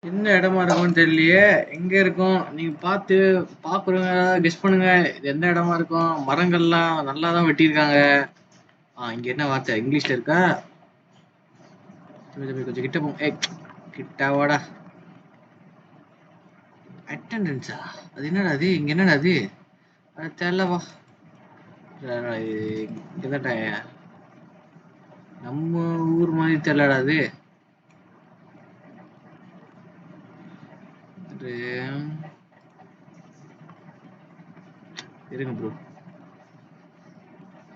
என்ன இடமா இருக்கும்னு தெரியலையே. எங்க இருக்கும்? நீங்க பார்த்து பாக்குறவங்க கெஸ் பண்ணுங்க. இது எந்த இடமா இருக்கும்? மரங்கள்லாம் நல்லா தான் வெட்டியிருக்காங்க. இங்க என்ன வார்த்தை இங்கிலீஷ்ல இருக்கா? கொஞ்சம் கிட்ட போ. கிட்ட வாடா. அட்டெண்டன்ஸா? அது என்னடா அது? இங்க என்னடா அது? அது தெரியலவா. இங்கதான்டா. நம்ம ஊர் மாதிரி தெரியலடா அது. இருங்க ப்ரோ.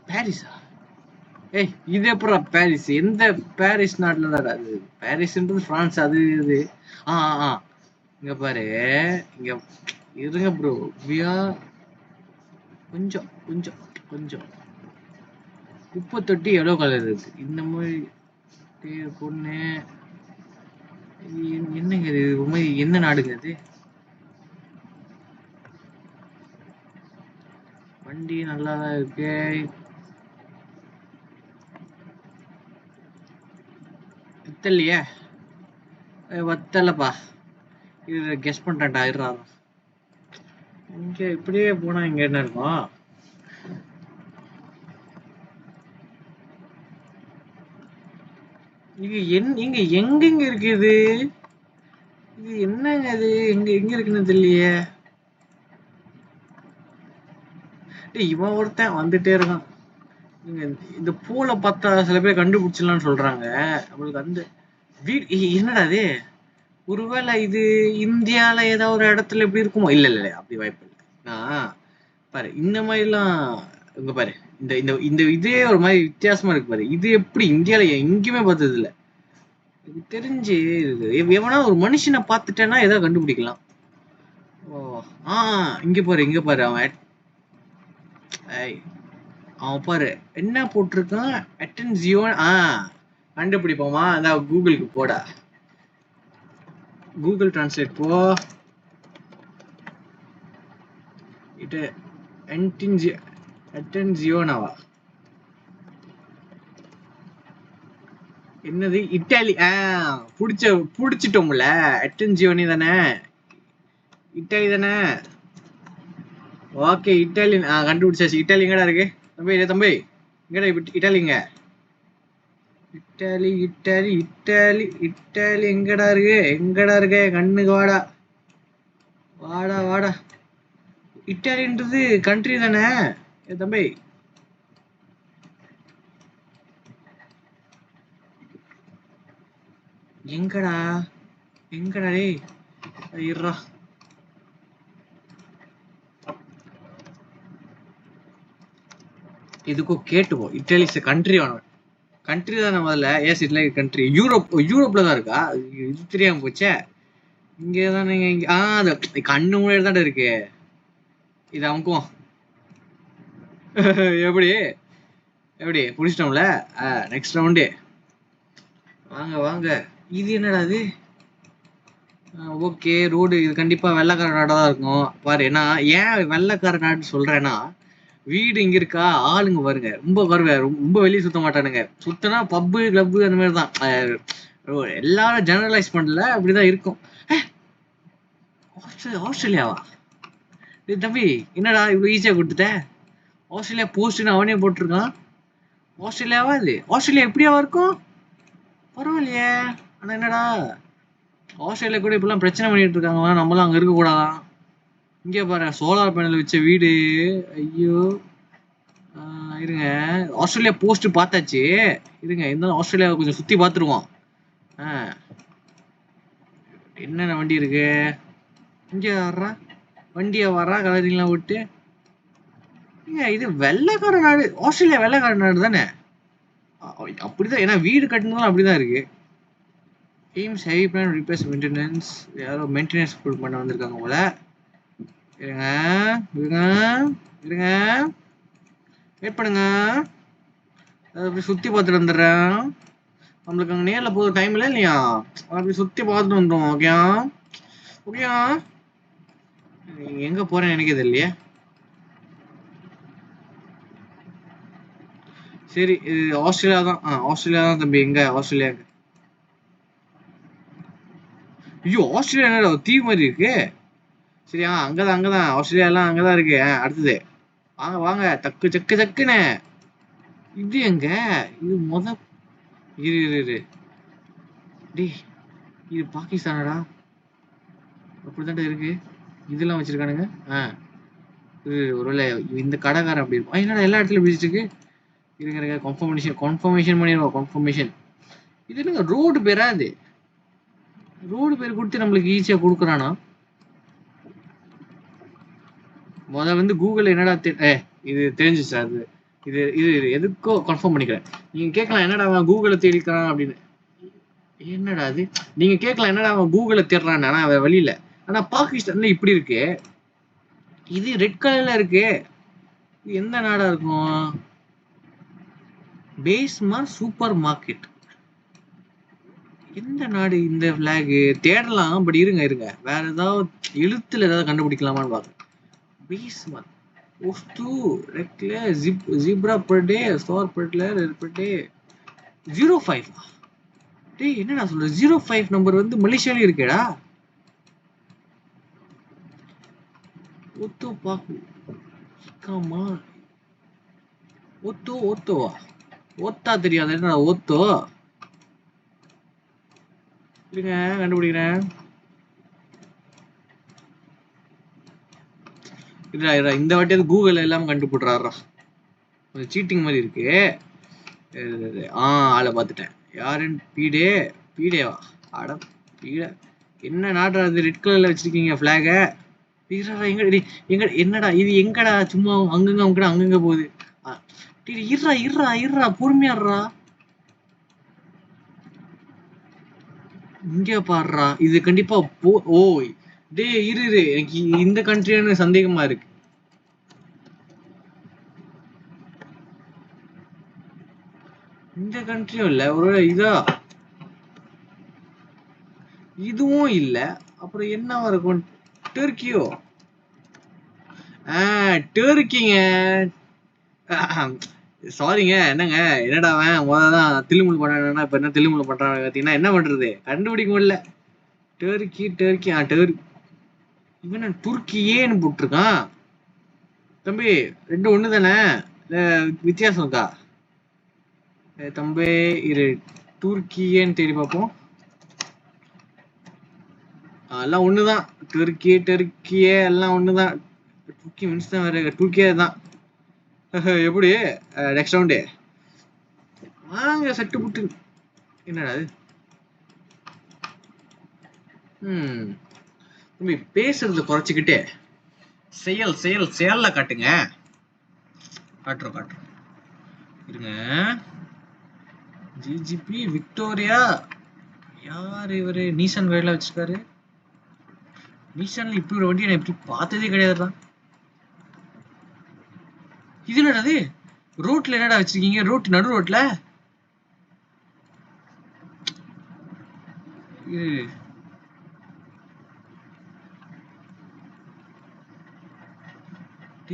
பாரிஸா? இது எப்படா பாரிஸ்? எந்த பாரிஸ் நாட்டுல தான் அது? பாரிஸ்ன்றது பிரான்ஸ். அது இது. ஆ ஆ இங்க பாரு. இங்க இருங்க ப்ரோ. வியா கொஞ்சம் கொஞ்சம் கொஞ்சம் குப்பை தொட்டி எவ்வளோ கலர் இருக்கு இந்த மாதிரி பொண்ணு. என்னங்க இது? என்ன நாடுங்க இது? வண்டி நல்லாதான் இருக்கு. தெரியலையே. வத்தலப்பா. இது கெஸ் பண்றேன்டா. இருடா. இங்க இப்படியே போனா இங்க என்ன இருக்கும்? இது இங்க எங்கெங்க இருக்குது? இது என்னங்க அது? எங்க எங்க இருக்குன்னு தெரியலையே. இவன் ஒருத்தன் வந்துட்டே இருக்கான். நீங்க இந்த பூல பார்த்தா சில பேர் கண்டுபிடிச்சிடலாம்னு சொல்றாங்க. நம்மளுக்கு அந்த வீடு என்னடா அது? ஒருவேளை இது இந்தியால ஏதாவது ஒரு இடத்துல எப்படி இருக்குமோ? இல்ல இல்ல அப்படி வாய்ப்பு இல்லை. நான் பாரு இந்த மாதிரிலாம். இங்க பாரு. இந்த இந்த இந்த இதே ஒரு மாதிரி வித்தியாசமா இருக்கு பாரு. இது எப்படி இந்தியால எங்கேயுமே பார்த்தது இல்ல. எனக்கு தெரிஞ்சு எவனா ஒரு மனுஷனை பார்த்துட்டேன்னா ஏதோ கண்டுபிடிக்கலாம். ஓ இங்க பாரு இங்க பாரு. அவன் பாரு என்ன போட்டிருக்கான்? அட்டென்சியோன். கண்டுபிடிப்போமா? அதான் கூகுளுக்கு போடா. கூகுள் டிரான்ஸ்லேட் போ. இது அட்டென்சியோனாவா? என்னது? இட்டாலி. புடிச்சிட்டோம்ல. அட்டென்சியோனி தானே? இட்டாலி தானே? Okay Italian. கண்டுபிடிச்சாச்சு. இட்டாலி எங்கடா இருக்கு தம்பி? தம்பி எங்கடா இட்டாலிங்க? இட்டாலி இட்டாலி இட்டாலி இட்டாலி எங்கடா இருக்கு? எங்கடா இருக்கு? கண்ணுக்கு வாடா. வாடா வாடா. இட்டாலின்றது கண்ட்ரி தானே தம்பி? எங்கடா எங்கடா டேய்? இருடா. இதுக்கும் கேட்டுவோம். இட்டாலி இஸ் கண்ட்ரி ஆனோம். கண்ட்ரி தானே முதல்ல. Ace இட்ல country. யூரோப்ல தான் இருக்கா? இது தெரியாம போச்சே. இங்கே தானே. அது கண்ணு முன்னாடி தானே இருக்கு. இது அமுக்கும். எப்படி எப்படி புடிச்சிட்டோம்ல. Next round. வாங்க வாங்க. இது என்னடா அது? Okay road. இது கண்டிப்பா வெள்ளைக்கார நாடா தான் இருக்கும் பாரு. ஏன்னா ஏன் வெள்ளைக்கார நாடு சொல்றேன்னா, வீடு இங்க இருக்கா, ஆளுங்க பாருங்க ரொம்ப வருவ ரொம்ப வெளியே சுத்த மாட்டானுங்க. சுத்தனா பப்பு கிளப்பு அந்த மாதிரி தான். எல்லாரும் ஜெனரலைஸ் பண்ணல, அப்படிதான் இருக்கும். ஆஸ்திரேலியாவா? தம்பி என்னடா இவ்வளவு ஈஸியா கொடுத்துட்ட? ஆஸ்திரேலியா போஸ்ட்னு அவனே போட்டிருக்கான். ஆஸ்திரேலியாவா? இது ஆஸ்திரேலியா எப்படியாவா இருக்கும்? பரவாயில்லையே. ஆனா என்னடா ஆஸ்திரேலியா கூட இப்பெல்லாம் பிரச்சனை பண்ணிட்டு இருக்காங்களா? நம்மளாம் அங்க இருக்க கூடாதான். இங்க பாரு சோலார் பேனல் வச்ச வீடு. ஐயோ. இருங்க. ஆஸ்திரேலியா போஸ்ட் பார்த்தாச்சு. இருங்க இருந்தாலும் ஆஸ்திரேலியாவை கொஞ்சம் சுத்தி பார்த்துருவோம். என்னென்ன வண்டி இருக்கு இங்க? வர்றா வண்டியா வர்றா கலரிங்லாம் விட்டு. இது வெள்ளைக்கார நாடு. ஆஸ்திரேலியா வெள்ளைக்கார நாடு தானே? அப்படிதான். ஏன்னா வீடு கட்டினதும் அப்படிதான் இருக்கு. AIIMS heavy plan repairs maintenance. யாரோ மெயின்டெனன்ஸ் பண்ண வந்திருக்காங்க போல. இருங்க இருங்க இருங்க வெயிட் பண்ணுங்க. அப்படி சுத்தி பார்த்துட்டு வந்துடுறேன். நம்மளுக்கு அங்கே நேரில் போகிற டைம் இல்லை இல்லையா? அப்படி சுற்றி பார்த்துட்டு வந்துடும். ஓகேயா? ஓகேயா? எங்கே போகிறேன்னு எனக்கு தெரியலையே. சரி இது ஆஸ்திரேலியா தான். ஆஸ்திரேலியா தான் தம்பி. எங்க ஆஸ்திரேலியா? ஐயோ ஆஸ்திரேலியா என்னடா தீவு மாதிரி இருக்கு. சரியா அங்கதான் ஆஸ்திரேலியா எல்லாம் அங்கதான் இருக்கு. அடுத்தது வாங்க வாங்க தக்கு சக்கு சக்குன்னு. இது எங்க இது இரு இரு இரு டேய் இது பாகிஸ்தானடா. அப்படித்தான்டா இருக்கு. இதெல்லாம் வச்சிருக்கானுங்க. ஒருவேளை இந்த கடைக்காரன் அப்படி இருக்கும். என்னடா எல்லா இடத்துலயும் விசிட் இருக்கு. இருங்க கன்ஃபர்மேஷன் பண்ணிடுவோம். கன்ஃபர்மேஷன். இது என்னங்க ரோடு பேரா? இது ரோடு பேர் கொடுத்து நம்மளுக்கு ஈஸியா கொடுக்குறானா? வந்து கூகுள் என்னடா இது தெரிஞ்சிச்சு. அது இது இது எதுக்கோ கன்ஃபார்ம் பண்ணிக்கிறேன். நீங்க கேட்கலாம் என்னடா அவன் கூகுளை தேடிக்கிறான் அப்படின்னு. என்னடா அது நீங்க கேட்கலாம் என்னடா அவன் கூகுளை தேடுறான். ஆனா அவன் வழியில. ஆனா பாகிஸ்தான்ல இப்படி இருக்கு. இது ரெட் கலர்ல இருக்கு. இது எந்த நாடா இருக்கும்? பேஸ்மார் சூப்பர் மார்க்கெட். எந்த நாடு இந்த பிளாக்? தேடலாம். பட் இருங்க வேற ஏதாவது எழுத்துல ஏதாவது கண்டுபிடிக்கலாமான்னு பாருங்க. பேஸ்மார் ஒஸ்து ரெக்ல ஜிப்ரா per day store per day 05. டேய் என்னடா சொல்ற? 05 நம்பர் வந்து மலேசியாலயும் இருக்கேடா. ஒத்தோ பாக்கு காமா ஓத்தோவா? ஓத்தா தெரியாது. என்னடா ஓத்தோ? இல்லைங்க கண்டுபிடிக்கிறேன். இந்த வாட்டியாவது கூகுள் எல்லாம் கண்டுபிடுறாரா. கொஞ்சம் சீட்டிங் மாதிரி இருக்கு. ஆளை பார்த்துட்டேன். யாருன்னு பீடேவா? அட பீட என்ன நாடா அது ரெட் கலர்ல வச்சிருக்கீங்க பிளாக? எங்க என்னடா இது? எங்கடா சும்மா அங்கங்க போகுது. இருறா பொறுமையாடுறா. இங்க பாடுறா. இது கண்டிப்பா ஓ டே இரு எனக்கு இந்த கண்ட்ரியான சந்தேகமா இருக்கு. இந்த கண்ட்ரியும் இல்ல. ஒரு இதா இதுவும் இல்ல. அப்புறம் என்னவா இருக்கும்? டர்க்கியோ? டர்க்கிங்க. சாரிங்க. என்னங்க என்னடா அவன் முதல்தான் தில்லுமுல் பண்ணா இப்ப என்ன தில்லுமுல் பண்றான் பாத்தீங்கன்னா என்ன பண்றது கண்டுபிடிக்க முடியல. டர்க்கி இவன் துருக்கியேன்னு போட்டிருக்கான். தம்பி ரெண்டு ஒண்ணு தானே? வித்தியாசம் இருக்கா தம்பி? இரு துருக்கியேன்னு தேடி பார்ப்போம். எல்லாம் ஒண்ணுதான். டர்க்கியே எல்லாம் ஒண்ணுதான். துருக்கி மீன்ஸ் தான் வேற. துருக்கியே தான். எப்படி நெக்ஸ்ட் ரவுண்டு வாங்க சட்டு புட்டு. என்னடா அது? தம்பி பேசுறத குறைச்சிக்கிட்டே செயல்ல காட்டுங்க. காட்டுறோம் இருங்க. GGB Victoria. யார் இவரு? நீசான் வேலை வச்சிருக்காரு. நீசான்ல இப்படி ஒரு வண்டி நான் இப்படி பார்த்ததே கிடையாதுதான். இது என்னடா? ரோட்ல என்னடா வச்சிருக்கீங்க? நடு ரோட்ல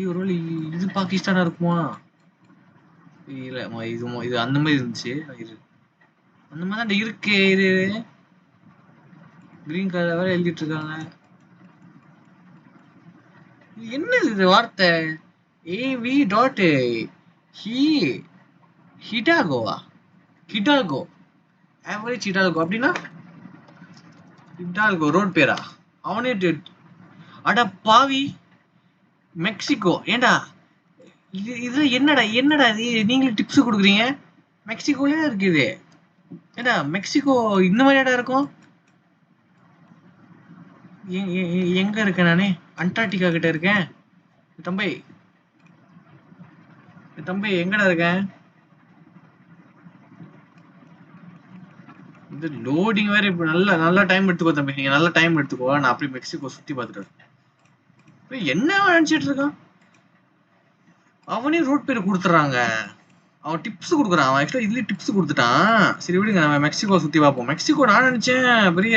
ஒருவேளை இது பாகிஸ்தானா இருக்குமா? இல்ல இது அந்த மாதிரி இருந்துச்சு. அந்த மாதிரி தான் இருக்கு. இது கிரீன் கலர் வேற எழுதிட்டு இருக்காங்க. என்னது இது வார்த்தை? AV dot ஹிடாகோவா? Hidalgo average Hidalgo அப்படின்னா ஹிடால்கோ ரோட் பேரா? அவனே அட பாவி. மெக்சிகோ. ஏண்டா இது என்னடா இது? நீங்களும் டிப்ஸ் கொடுக்குறீங்க. மெக்சிகோலயே இருக்குது. ஏண்டா மெக்சிகோ இந்த மாதிரி இடம் இருக்கும்? எங்க இருக்கேன் நானே? அண்டார்டிகா கிட்ட இருக்கேன். தம்பி எங்கடா இருக்கேன்? இது லோடிங் வேற. இப்ப நல்லா டைம் எடுத்துக்கோ தம்பி. நீங்க நல்ல டைம் எடுத்துக்கோ. நான் அப்படியே மெக்சிகோ சுத்தி பார்த்துட்டு என்ன நினைச்சிட்டு இருக்கான்? அவனே ரோட் பேர் கொடுத்துறாங்க. அவன் டிப்ஸ் கொடுக்குறான். அவன் ஆக்சுவலா இதுலயே டிப்ஸ் கொடுத்துட்டான். சரி விடுங்க நம்ம மெக்சிகோ சுத்தி பார்ப்போம். மெக்சிகோ நான் நினைச்சேன் பெரிய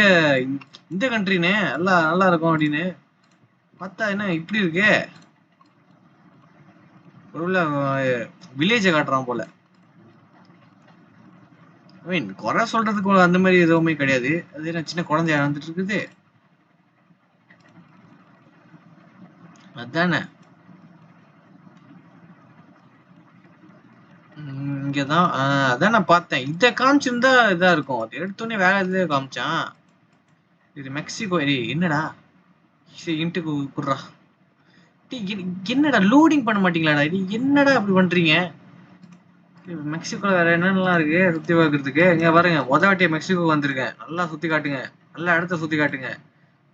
இந்த கண்ட்ரின்னு நல்லா இருக்கும் அப்படின்னு பார்த்தா என்ன இப்படி இருக்கு? ஒரு வில்லேஜை காட்டுறான் போல. ஐ மீன் குறை சொல்றதுக்கு அந்த மாதிரி எதுவுமே கிடையாது. அது என்ன சின்ன குழந்தையா வந்துட்டு இருக்குது. அதானே. இங்கதான் அதான் நான் பார்த்தேன். இத காமிச்சிருந்தா இதா இருக்கும். அது எடுத்தோடனே வேற எதுல காமிச்சான். இது மெக்சிகோ. என்னடா சரி இன்ட்டு குடுறா. என்னடா லோடிங் பண்ண மாட்டீங்களாடா? இது என்னடா அப்படி பண்றீங்க? மெக்சிகோல வேற என்னென்னலாம் இருக்கு சுத்தி பார்க்கறதுக்கு? இங்க பாருங்க, வாட்டியே மெக்சிகோ வந்திருக்கேன். நல்லா சுத்தி காட்டுங்க. நல்லா இடத்த சுத்தி காட்டுங்க.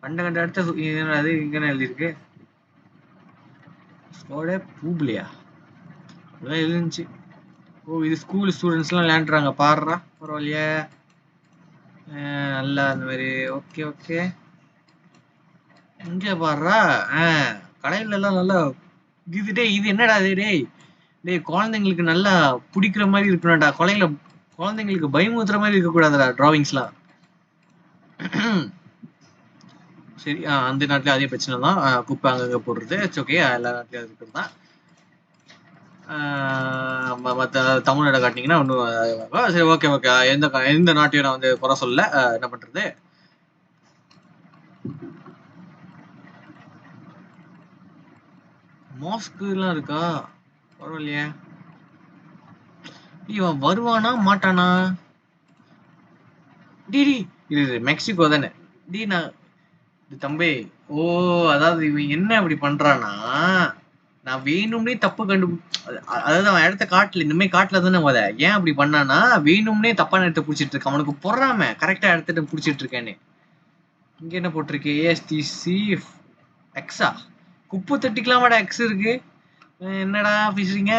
கண்ட இடத்த அது இங்க எழுதிருக்கு. ஸ்கோட பூப்லியா அதான் எழுந்துச்சு. ஓ, இது ஸ்கூல் ஸ்டூடெண்ட்ஸ் எல்லாம் விளையாண்டுறாங்க. பாடுறா பரவாயில்லையே. நல்லா அந்த மாதிரி. Okay okay. இங்க பாடுறா. கடையில எல்லாம் நல்லா இது. டேய் இது என்னடா இது? டேய் குழந்தைங்களுக்கு நல்லா பிடிக்கிற மாதிரி இருக்கணும்டா. குழந்தைங்களுக்கு பயமுறுத்துற மாதிரி இருக்க கூடாதுடா டிராவிங்ஸ்லாம். சரி, அந்த நாட்டுல அதே பிரச்சனை தான். குப்பை அங்கங்க போடுறது. இட்ஸ் ஓகே, எல்லா நாட்டுலயும் இருக்கிறது தான். மற்ற தமிழ்நாடு காட்டினீங்கன்னா ஒன்றும் சரி. Okay okay. எந்த நாட்டையும் நான் வந்து குறை சொல்ல. என்ன பண்றது? மாஸ்க் எல்லாம் இருக்கா? பரவாயில்லையே. இவன் வருவானா மாட்டானா? இது மெக்சிகோ தானே? நான் தம்பி. ஓ, அதாவது இவன் என்ன அப்படி பண்றானா, நான் வேணும்னே தப்பு அதாவது அவன் இடத்த காட்டல. இந்த மாதிரி காட்டல தானே போத. ஏன் அப்படி பண்ணானா, வேணும்னே தப்பான இடத்த புடிச்சிட்டு இருக்கான். அவனுக்கு பொறாம கரெக்டா இடத்த புடிச்சிட்டு இருக்கேன்னு. இங்க என்ன போட்டிருக்கு? ஏஎஸ்டிசி எக்ஸா குப்பை தட்டிக்கலாமாடா எக்ஸ் இருக்கு. என்னடா பேசுறீங்க?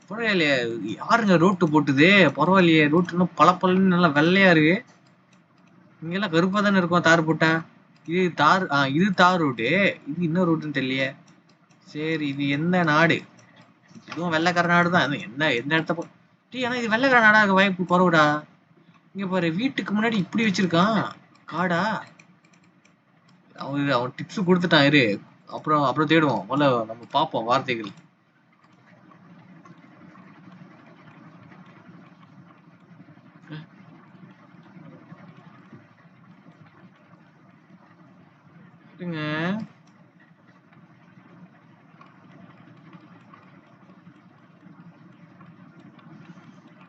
பரவாயில்லையே. யாருங்க ரோட்டு போட்டுது? பரவாயில்லையே, ரோட்டு இன்னும் பளபளன்னு நல்லா வெள்ளையா இருக்கு. இங்கெல்லாம் கருப்பா தானே இருக்கும் தார் போட்டா. இது தார் இது தார் ரோடு. இது இன்னும் ரோடுன்னு தெரியலையே. சரி, இது எந்த நாடு? இதுவும் வெள்ளைக்கார நாடு தான். என்ன எந்த இடத்த ஆனா இது வெள்ளைக்கார நாடா இருக்க வாய்ப்பு குறவுடா. இங்க பாரு, வீட்டுக்கு முன்னாடி இப்படி வச்சிருக்கான். காடா? அவன் டிப்ஸ் கொடுத்துட்டான். இரு, அப்புறம் தேடுவோம். முதல்ல நம்ம பார்ப்போம் வார்த்தைகள்.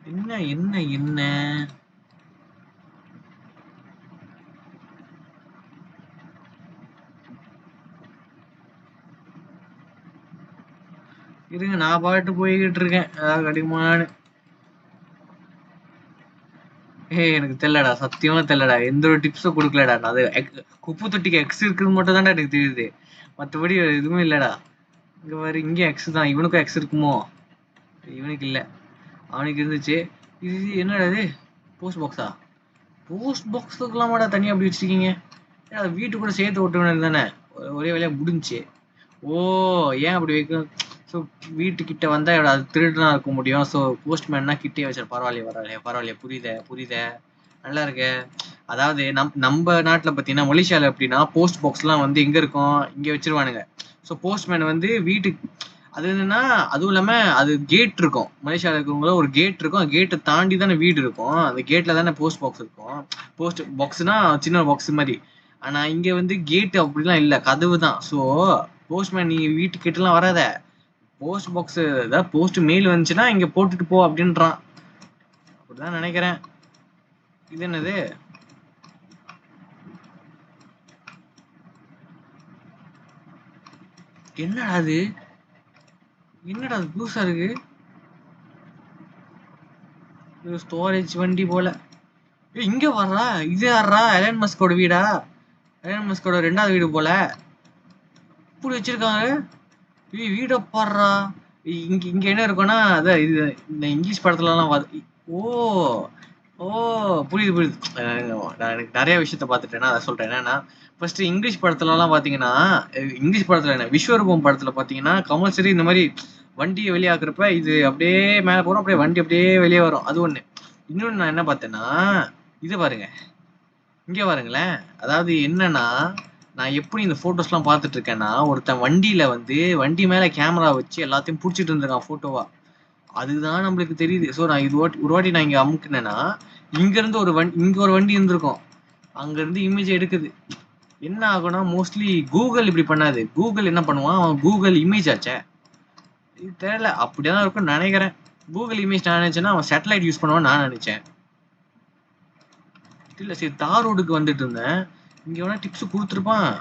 என்ன என்ன என்ன இருங்க, நான் பாட்டு போய்கிட்டு இருக்கேன். ஏதாவது கிடைக்குமான்னு. எனக்கு தெரியலடா, சத்தியமா தெரியலடா. எந்த ஒரு டிப்ஸும் கொடுக்கலடா. அது குப்பை தொட்டிக்கு எக்ஸ் இருக்குன்னு மட்டும் தான்டா எனக்கு தெரியுது. மற்றபடி எதுவுமே இல்லடா. இங்க பாரு, இங்கே எக்ஸ் தான். இவனுக்கும் எக்ஸ் இருக்குமோ? இவனுக்கு இல்ல, அவனுக்கு இருந்துச்சு. இது என்னடா இது? போஸ்ட் பாக்ஸா? போஸ்ட் பாக்ஸுக்கெல்லாமாடா தனியா அப்படி வச்சிருக்கீங்க? வீட்டு கூட சேர்த்து ஓட்ட வேண்டியது தானே? ஒரே வேலையா முடிஞ்சுச்சு. ஓ, ஏன் அப்படி வைக்கணும்? ஸோ வீட்டுக்கிட்ட வந்தா அது திருடுனா இருக்க முடியும். ஸோ போஸ்ட்மேன்னா கிட்டே வச்சார். பரவாயில்லையே. புரியுதே. நல்லா இருக்கு. அதாவது நம்ம நாட்டுல பாத்தீங்கன்னா, மலேசியால எப்படின்னா போஸ்ட் பாக்ஸ் எல்லாம் வந்து எங்க இருக்கும்? இங்க வச்சிருவானுங்க. ஸோ போஸ்ட்மேன் வந்து வீட்டுக்கு அது என்னன்னா, அதுவும் இல்லாம அது கேட் இருக்கும். மலேசியால இருக்கவங்கள ஒரு கேட் இருக்கும். கேட்டை தாண்டி தானே வீடு இருக்கும். அந்த கேட்ல தானே போஸ்ட் பாக்ஸ் இருக்கும். போஸ்ட் பாக்ஸ்னா சின்ன பாக்ஸ் மாதிரி. ஆனா இங்க வந்து கேட் அப்படிலாம் இல்ல, கதவு தான். ஸோ போஸ்ட்மேன் நீ வீட்டுக்கிட்ட எல்லாம் வராத. போஸ்ட் பாக்ஸ் ஏதாவது போஸ்ட் மெயில் வந்துச்சுன்னா இங்க போட்டுட்டு போ அப்படின்றான். அப்படிதான் நினைக்கிறேன். இது என்னது? என்னடா அது? புதுசா இருக்கு. ஸ்டோரேஜ் வண்டி போல. இங்க வர்றா. இது யாரா? எலன் மஸ்கோட வீடா? எலன் மஸ்கோட 2வது வீடு போல. இப்படி வச்சிருக்காங்க. வீட பாடுறா. இங்க என்ன இருக்கும்னா, அதான் இது இந்த இங்கிலீஷ் படத்துல எல்லாம் ஓ ஓ புரியுது. நான் எனக்கு நிறைய விஷயத்த பார்த்துட்டேன்னா அதை சொல்றேன். என்னன்னா, ஃபர்ஸ்ட் இங்கிலீஷ் படத்துல எல்லாம் பாத்தீங்கன்னா, இங்கிலீஷ் படத்துல என்ன, விஸ்வரூபம் படத்துல பாத்தீங்கன்னா கம்பல்சரி இந்த மாதிரி வண்டியை வெளியாக்குறப்ப இது அப்படியே மேல போறோம், அப்படியே வண்டி அப்படியே வெளியே வரும். அது ஒண்ணு. இன்னொன்னு நான் என்ன பார்த்தேன்னா, இது பாருங்க, இங்க பாருங்களேன். அதாவது என்னன்னா, நான் எப்படி இந்த போட்டோஸ் எல்லாம் பார்த்துட்டு இருக்கேன்னா, ஒருத்தன் வண்டியில வந்து வண்டி மேல கேமரா வச்சு எல்லாத்தையும் புடிச்சிட்டு இருந்திருக்கான் போட்டோவா. அதுதான் நம்மளுக்கு தெரியுது. ஸோ நான் ஒரு வாட்டி நான் இங்க அமுக்குனேன்னா இங்க இருந்து இங்க ஒரு வண்டி இருந்திருக்கும். அங்க இருந்து இமேஜ் எடுக்குது. என்ன ஆகும்னா மோஸ்ட்லி கூகுள் இப்படி பண்ணாது. கூகுள் என்ன பண்ணுவான், அவன் கூகுள் இமேஜ் ஆச்சே, இது தெரியல, அப்படிதான் இருக்கும்னு நினைக்கிறேன். கூகுள் இமேஜ் நான் நினைச்சேன்னா அவன் சேட்டலைட் யூஸ் பண்ணுவான்னு நான் நினைச்சேன். இல்ல சரி, தார் ரோடுக்கு வந்துட்டு இருந்தேன். இங்க வேணா டிப்ஸ் கொடுத்துருப்பான்.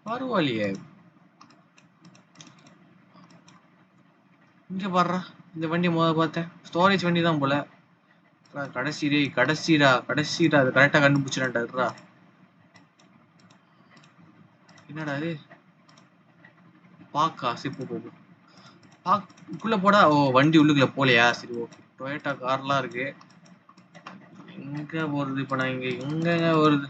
பரவாயில்லையே. இங்க பாடுறா, இந்த வண்டி பார்த்தேன், ஸ்டோரேஜ் வண்டி தான் போல. கடைசிடா அது கரெக்டா கண்டுபிடிச்சிடா. என்னடா இது, பாக்கா சிப்பு போகு பாக்குள்ள போடா. ஓ வண்டி உள்ளுக்குள்ள போலையா, சரி ஓகே. டொயோட்டா கார்லாம் இருக்கு. எங்க போறது இப்ப நான், இங்க எங்க வருது.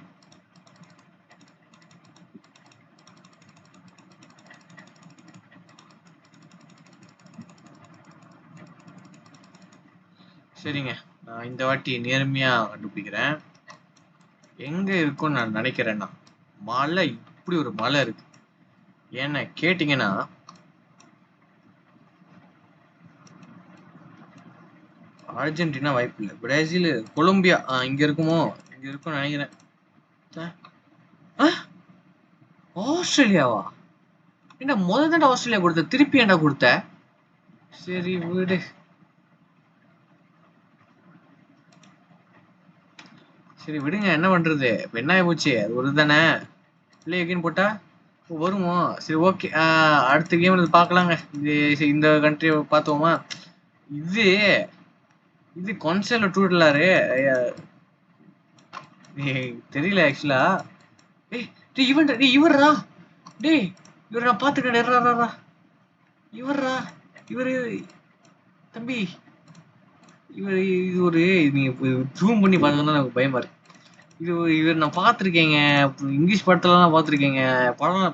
சரிங்க, நான் இந்த வாட்டி நேர்மையா கண்டுபிடிக்கிறேன். எங்க இருக்கும்னு நான் நினைக்கிறேன்னா, மலை, இப்படி ஒரு மலை இருக்கு. என்ன கேட்டீங்கன்னா, அர்ஜென்டினா வாய்ப்பு இல்லை, பிரேசில், கொலம்பியா இங்க இருக்குமோ, இங்க இருக்கும்னு நினைக்கிறேன். ஆஸ்திரேலியாவா? என்ன முதல் ஆஸ்திரேலியா கொடுத்த, திருப்பி என்ன கொடுத்த? சரி விடு. சரி விடுங்க, என்ன பண்றது, இப்ப என்ன ஆகி போச்சு, அது ஒரு தானே. பிள்ளை எகின்னு போட்டா வருமோ. சரி ஓகே, அடுத்த கேம்ல பாக்கலாங்க. இந்த கண்ட்ரி பார்த்தோமா. இது இது கொன்சல் டூடலாரு தெரியல ஆக்சுவலா. இவர்ரா, டேய் இவர் நான் பாத்துக்கிறேன். இவர்ரா, இவரு தம்பி, இவர் இது ஒரு, நீங்க ஜூம் பண்ணி பார்த்தோம்னா எனக்கு பயமா இருக்கு. இவர் நான் பார்த்துருக்கேங்க, இங்கிலீஷ் படத்துலலாம் பார்த்துருக்கேங்க.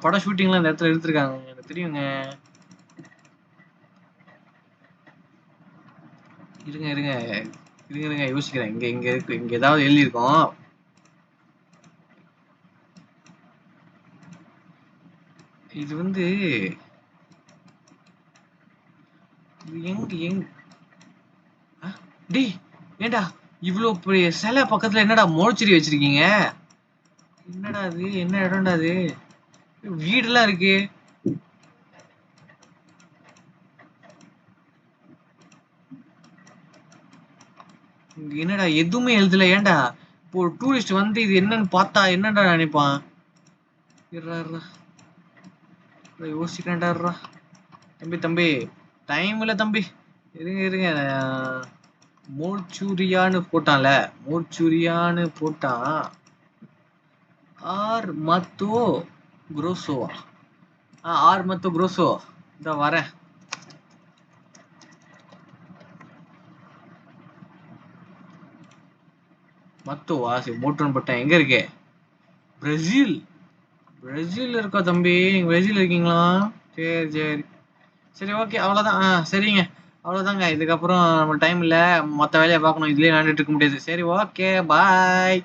படம் ஷூட்டிங்லாம் இந்த இடத்துல எடுத்திருக்காங்க, எனக்கு தெரியுங்க. இருங்க யோசிக்கிறேன். இங்க இங்க இருக்கு, இங்க ஏதாவது எழுதியிருக்கோம். இது வந்து எங்க டேய், ஏண்டா இவ்வளவு பெரிய சிலை பக்கத்துல என்னடா மோச்சரி வச்சிருக்கீங்க? என்னடா அது, என்ன இடம்டா அது, வீடுலாம் இருக்கு. என்னடா எதுவுமே எழுதல, ஏன்டா? இப்போ ஒரு டூரிஸ்ட் வந்து இது என்னன்னு பார்த்தா என்னடா நினைப்பான்? யோசிக்கிறேன்டா. தம்பி டைம் இல்ல தம்பி, இருங்க. மோர்ச்சூரியான்னு போட்டான். ஆர் மத்தோ குரோசோவா? ஆர் மத்தோ குரோசோ, இந்த வரேன். மத்தோவா? சரி மோட்டோன்னு போட்டேன். எங்க இருக்கு? பிரேசில் இருக்கா தம்பி? பிரேசில் இருக்கீங்களா? சரி ஓகே, அவ்வளவுதான். சரிங்க, அவ்வளவுதாங்க. இதுக்கப்புறம் நம்ம டைம் இல்ல, மத்த வேலையை பார்க்கணும், இதுலயே விளையாண்டுட்டு இருக்க முடியாது. சரி ஓகே, பாய்.